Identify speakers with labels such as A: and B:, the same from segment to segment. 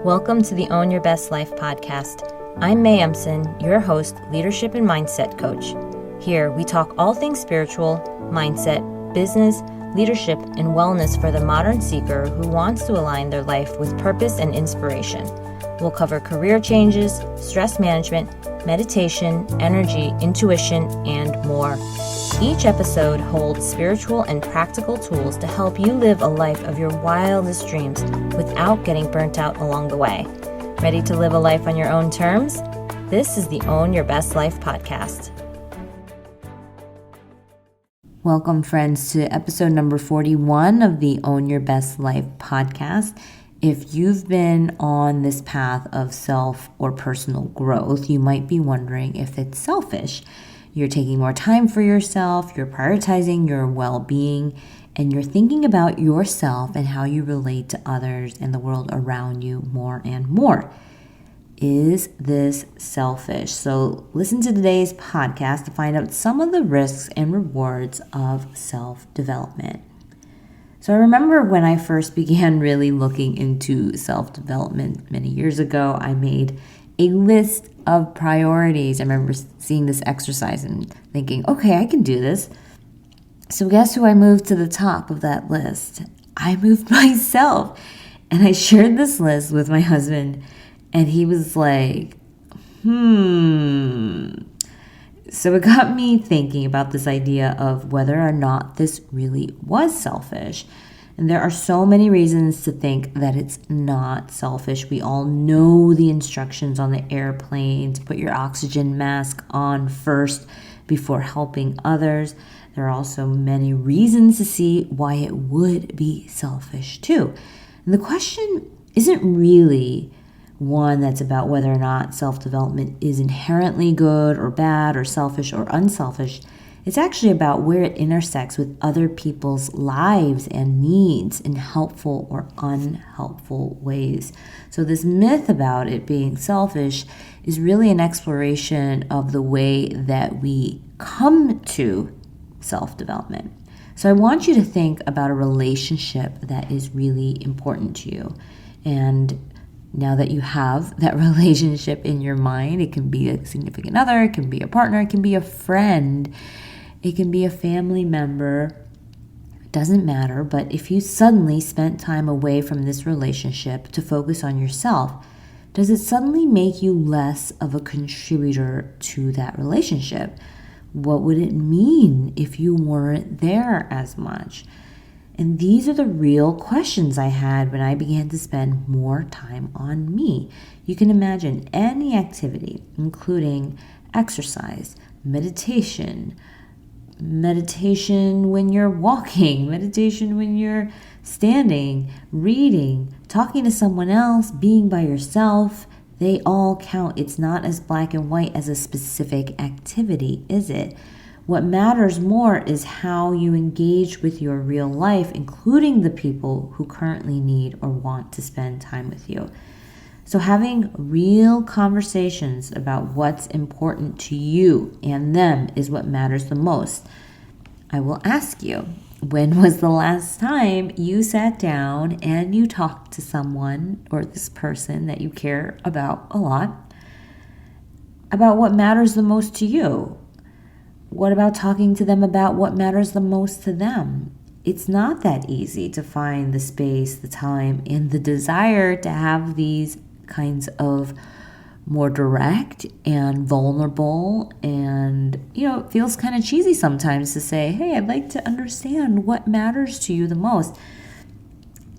A: Welcome to the Own Your Best Life podcast. I'm May Emson, your host, leadership and mindset coach. Here, we talk all things spiritual, mindset, business, leadership, and wellness for the modern seeker who wants to align their life with purpose and inspiration. We'll cover career changes, stress management, meditation, energy, intuition, and more. Each episode holds spiritual and practical tools to help you live a life of your wildest dreams without getting burnt out along the way. Ready to live a life on your own terms? This is the Own Your Best Life podcast. Welcome, friends, to episode number 41 of the Own Your Best Life podcast. If you've been on this path of self or personal growth, you might be wondering if it's selfish. You're taking more time for yourself, you're prioritizing your well-being, and you're thinking about yourself and how you relate to others and the world around you more and more. Is this selfish? So listen to today's podcast to find out some of the risks and rewards of self-development. So I remember when I first began really looking into self-development many years ago, I made a list of priorities. I remember seeing this exercise and thinking, okay, I can do this. So guess who I moved to the top of that list? I moved myself. And I shared this list with my husband, and he was like, So it got me thinking about this idea of whether or not this really was selfish. And there are so many reasons to think that it's not selfish. We all know the instructions on the airplane to put your oxygen mask on first before helping others. There are also many reasons to see why it would be selfish too. And the question isn't really one that's about whether or not self-development is inherently good or bad or selfish or unselfish. It's actually about where it intersects with other people's lives and needs in helpful or unhelpful ways. So this myth about it being selfish is really an exploration of the way that we come to self-development. So I want you to think about a relationship that is really important to you. And now that you have that relationship in your mind, it can be a significant other, it can be a partner, it can be a friend, it can be a family member. It doesn't matter, but if you suddenly spent time away from this relationship to focus on yourself, does it suddenly make you less of a contributor to that relationship? What would it mean if you weren't there as much? And these are the real questions I had when I began to spend more time on me. You can imagine any activity, including exercise, meditation when you're walking, meditation when you're standing, reading, talking to someone else, being by yourself. They all count. It's not as black and white as a specific activity, is it? What matters more is how you engage with your real life, including the people who currently need or want to spend time with you. So having real conversations about what's important to you and them is what matters the most. I will ask you, when was the last time you sat down and you talked to someone or this person that you care about a lot about what matters the most to you? What about talking to them about what matters the most to them? It's not that easy to find the space, the time, and the desire to have these kinds of more direct and vulnerable, and it feels kind of cheesy sometimes to say, hey, I'd like to understand what matters to you the most.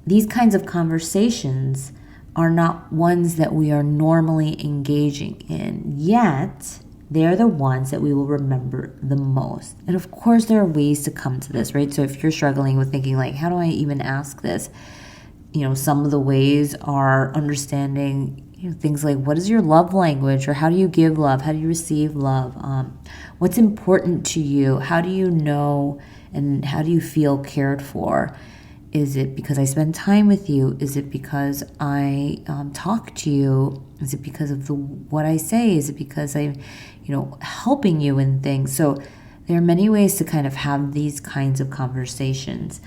A: These kinds of conversations are not ones that we are normally engaging in, yet they're the ones that we will remember the most. And of course, there are ways to come to this, right? So if you're struggling with thinking like, how do I even ask this? Some of the ways are understanding things like, what is your love language, or how do you give love? How do you receive love? What's important to you? How do you know and how do you feel cared for? Is it because I spend time with you? Is it because I talk to you? Is it because of what I say? Is it because I'm, helping you in things? So there are many ways to kind of have these kinds of conversations.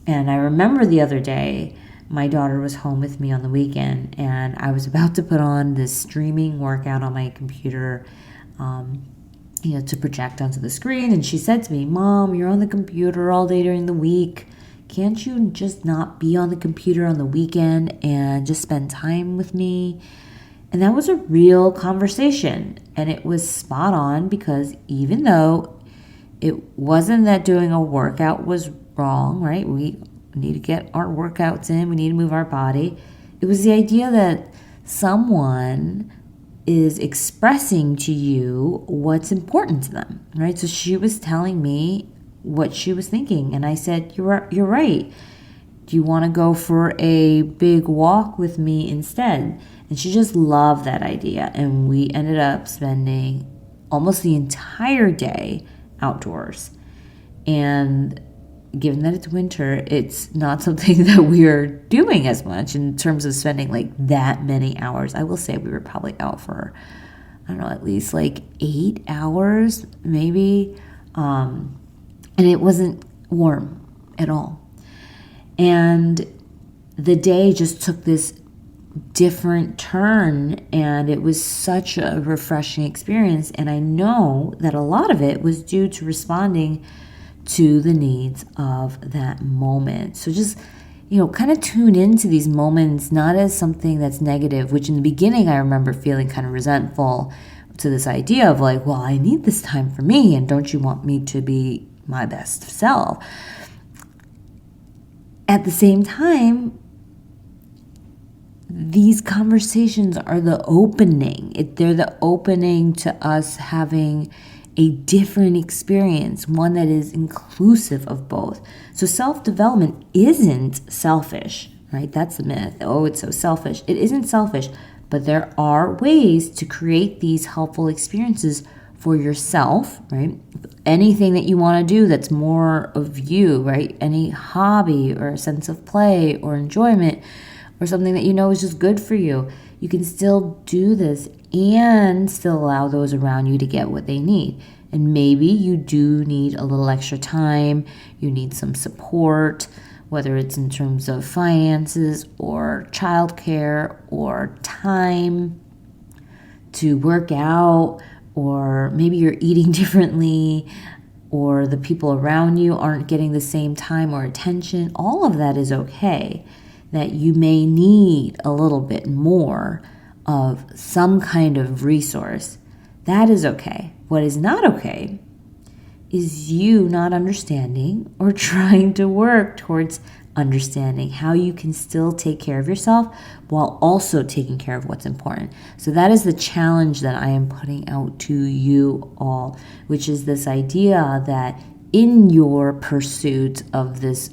A: And I remember the other day, my daughter was home with me on the weekend, and I was about to put on this streaming workout on my computer, to project onto the screen. And she said to me, "Mom, you're on the computer all day during the week. Can't you just not be on the computer on the weekend and just spend time with me?" And that was a real conversation. And it was spot on, because even though it wasn't that doing a workout was wrong, right? We need to get our workouts in. We need to move our body. It was the idea that someone is expressing to you what's important to them, right? So she was telling me what she was thinking. And I said, you're right. Do you want to go for a big walk with me instead? And she just loved that idea. And we ended up spending almost the entire day outdoors. And given that it's winter, it's not something that we're doing as much in terms of spending like that many hours. I will say we were probably out for, I don't know, at least like 8 hours, maybe. And it wasn't warm at all. And the day just took this different turn, and it was such a refreshing experience. And I know that a lot of it was due to responding to the needs of that moment. So just, kind of tune into these moments, not as something that's negative, which in the beginning I remember feeling kind of resentful to this idea of like, well, I need this time for me, and don't you want me to be my best self? At the same time, these conversations are the opening. They're the opening to us having a different experience, one that is inclusive of both. So self-development isn't selfish, right? That's the myth. Oh, it's so selfish. It isn't selfish, but there are ways to create these helpful experiences for yourself, right? Anything that you want to do that's more of you, right? Any hobby or a sense of play or enjoyment or something that you know is just good for you, you can still do this and still allow those around you to get what they need. And maybe you do need a little extra time, you need some support, whether it's in terms of finances or childcare or time to work out, or maybe you're eating differently, or the people around you aren't getting the same time or attention. All of that is okay. That you may need a little bit more of some kind of resource. That is okay. What is not okay is you not understanding or trying to work towards understanding how you can still take care of yourself while also taking care of what's important. So that is the challenge that I am putting out to you all, which is this idea that in your pursuit of this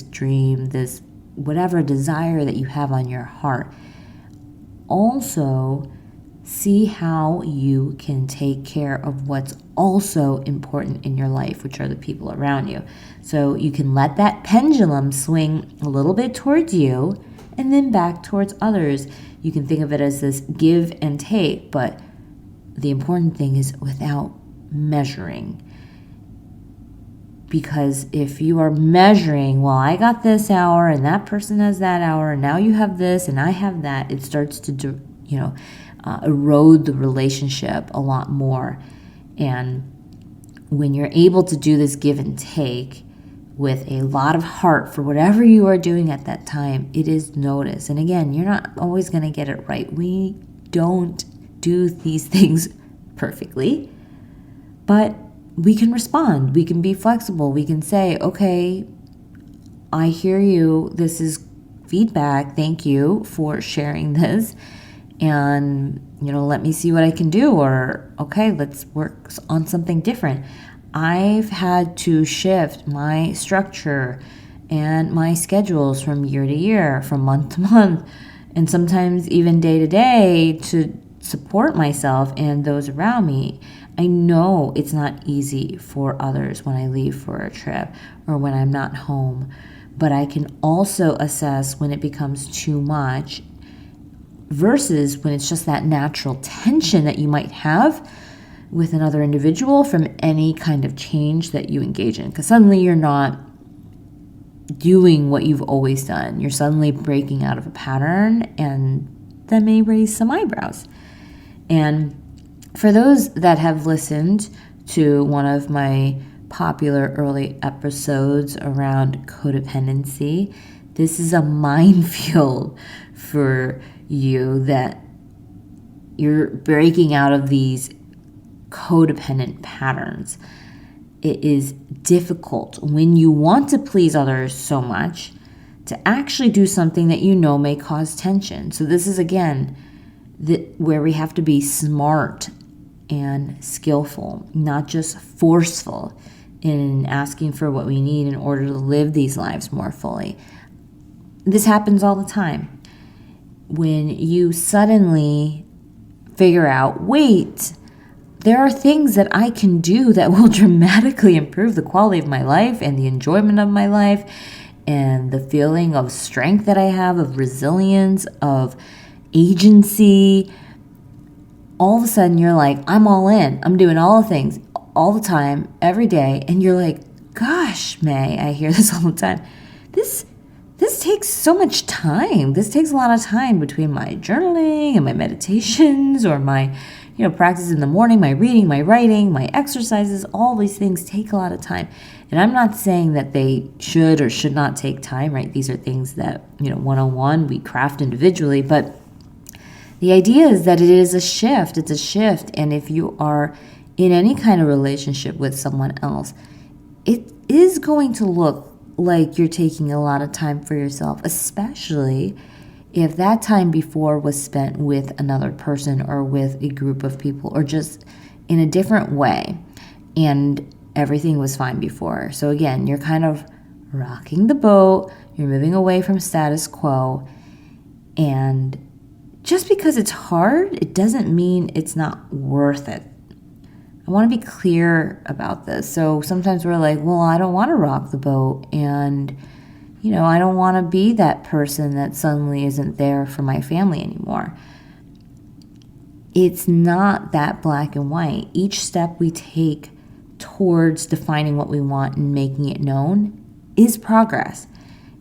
A: dream, this whatever desire that you have on your heart, also see how you can take care of what's also important in your life, which are the people around you. So you can let that pendulum swing a little bit towards you and then back towards others. You can think of it as this give and take, but the important thing is without measuring. Because if you are measuring, well, I got this hour and that person has that hour, and now you have this and I have that, it starts to, erode the relationship a lot more. And when you're able to do this give and take with a lot of heart for whatever you are doing at that time, it is noticed. And again, you're not always going to get it right. We don't do these things perfectly, but we can respond. We can be flexible. We can say, okay, I hear you. This is feedback. Thank you for sharing this. And, let me see what I can do. Or, okay, let's work on something different. I've had to shift my structure and my schedules from year to year, from month to month, and sometimes even day to day to support myself and those around me. I know it's not easy for others when I leave for a trip or when I'm not home, but I can also assess when it becomes too much versus when it's just that natural tension that you might have with another individual from any kind of change that you engage in. Because suddenly you're not doing what you've always done. You're suddenly breaking out of a pattern, and that may raise some eyebrows. And for those that have listened to one of my popular early episodes around codependency, this is a minefield for you, that you're breaking out of these codependent patterns. It is difficult when you want to please others so much to actually do something that you know may cause tension. So this is, again, where we have to be smart and skillful, not just forceful in asking for what we need in order to live these lives more fully. This happens all the time. When you suddenly figure out, wait, there are things that I can do that will dramatically improve the quality of my life and the enjoyment of my life and the feeling of strength that I have, of resilience, of agency. All of a sudden you're like, I'm all in. I'm doing all the things all the time, every day. And you're like, gosh, May, I hear this all the time. This takes so much time. This takes a lot of time between my journaling and my meditations, or my, practice in the morning, my reading, my writing, my exercises. All these things take a lot of time. And I'm not saying that they should or should not take time, right? These are things that, one-on-one we craft individually, but the idea is that it is a shift. It's a shift. And if you are in any kind of relationship with someone else, it is going to look like you're taking a lot of time for yourself, especially if that time before was spent with another person or with a group of people or just in a different way, and everything was fine before. So again, you're kind of rocking the boat, you're moving away from status quo, and just because it's hard, it doesn't mean it's not worth it. I want to be clear about this. So sometimes we're like, well, I don't want to rock the boat, and I don't want to be that person that suddenly isn't there for my family anymore. It's not that black and white. Each step we take towards defining what we want and making it known is progress.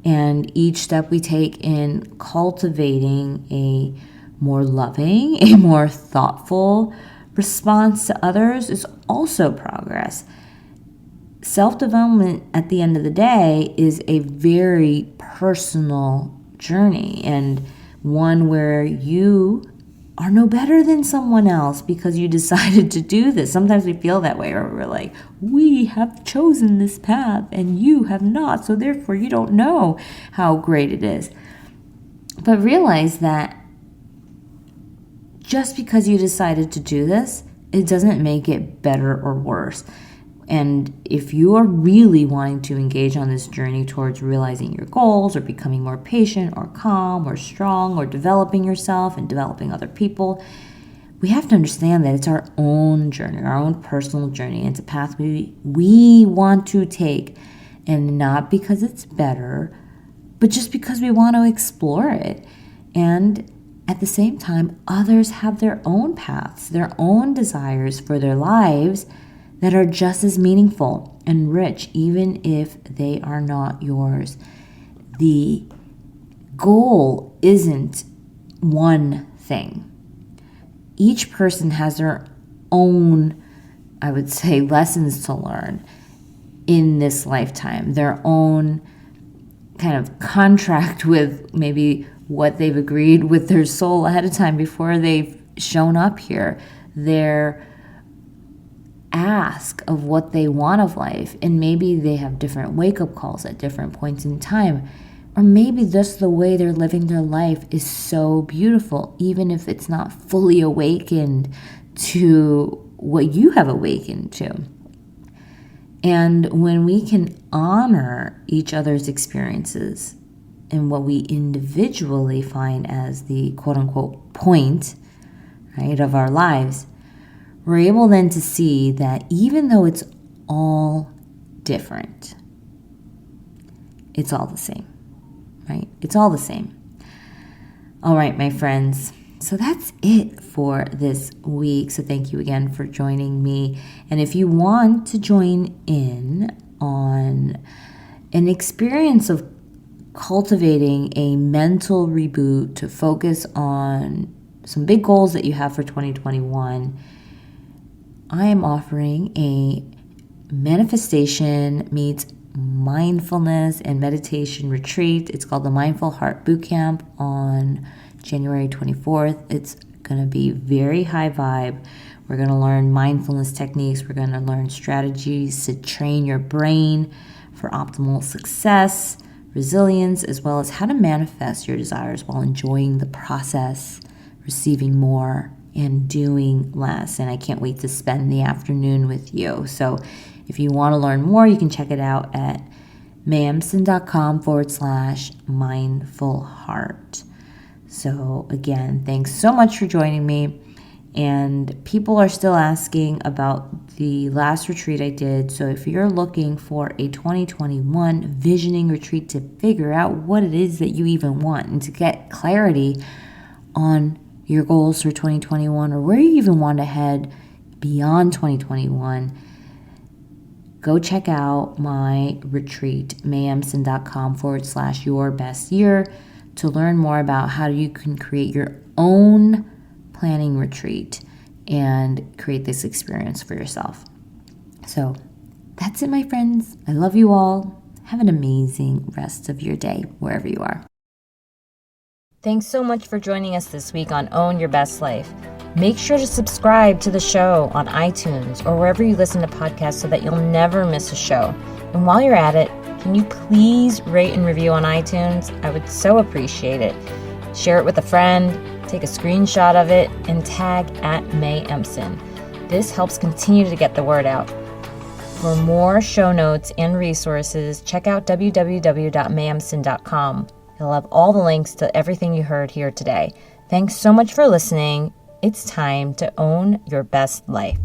A: And each step we take in cultivating a more loving, a more thoughtful response to others is also progress. Self-development at the end of the day is a very personal journey, and one where you are no better than someone else because you decided to do this. Sometimes we feel that way, or we're like, we have chosen this path and you have not, so therefore you don't know how great it is. But realize that just because you decided to do this, it doesn't make it better or worse. And if you are really wanting to engage on this journey towards realizing your goals, or becoming more patient or calm or strong, or developing yourself and developing other people, we have to understand that it's our own journey, our own personal journey. It's a path we want to take, and not because it's better, but just because we want to explore it. And at the same time, others have their own paths, their own desires for their lives that are just as meaningful and rich, even if they are not yours. The goal isn't one thing. Each person has their own, I would say, lessons to learn in this lifetime, their own kind of contract with maybe what they've agreed with their soul ahead of time before they've shown up here, their ask of what they want of life. And maybe they have different wake-up calls at different points in time, or maybe just the way they're living their life is so beautiful, even if it's not fully awakened to what you have awakened to. And when we can honor each other's experiences and what we individually find as the quote-unquote point, right, of our lives, we're able then to see that even though it's all different, it's all the same, right? It's all the same. All right, my friends. So that's it for this week. So thank you again for joining me. And if you want to join in on an experience of cultivating a mental reboot to focus on some big goals that you have for 2021, I am offering a manifestation meets mindfulness and meditation retreat. It's called the Mindful Heart Bootcamp on January 24th. It's going to be very high vibe. We're going to learn mindfulness techniques. We're going to learn strategies to train your brain for optimal success, resilience, as well as how to manifest your desires while enjoying the process, receiving more, and doing less. And I can't wait to spend the afternoon with you. So if you want to learn more, you can check it out at mayemson.com/mindfulheart. So again, thanks so much for joining me. And people are still asking about the last retreat I did. So if you're looking for a 2021 visioning retreat to figure out what it is that you even want and to get clarity on your goals for 2021 or where you even want to head beyond 2021, go check out my retreat, mayemson.com/yourbestyear, to learn more about how you can create your own planning retreat and create this experience for yourself. So that's it, my friends. I love you all. Have an amazing rest of your day, wherever you are. Thanks so much for joining us this week on Own Your Best Life. Make sure to subscribe to the show on iTunes or wherever you listen to podcasts so that you'll never miss a show. And while you're at it, can you please rate and review on iTunes? I would so appreciate it. Share it with a friend, take a screenshot of it, and tag @MayEmson. This helps continue to get the word out. For more show notes and resources, check out www.mayemson.com. It'll have all the links to everything you heard here today. Thanks so much for listening. It's time to own your best life.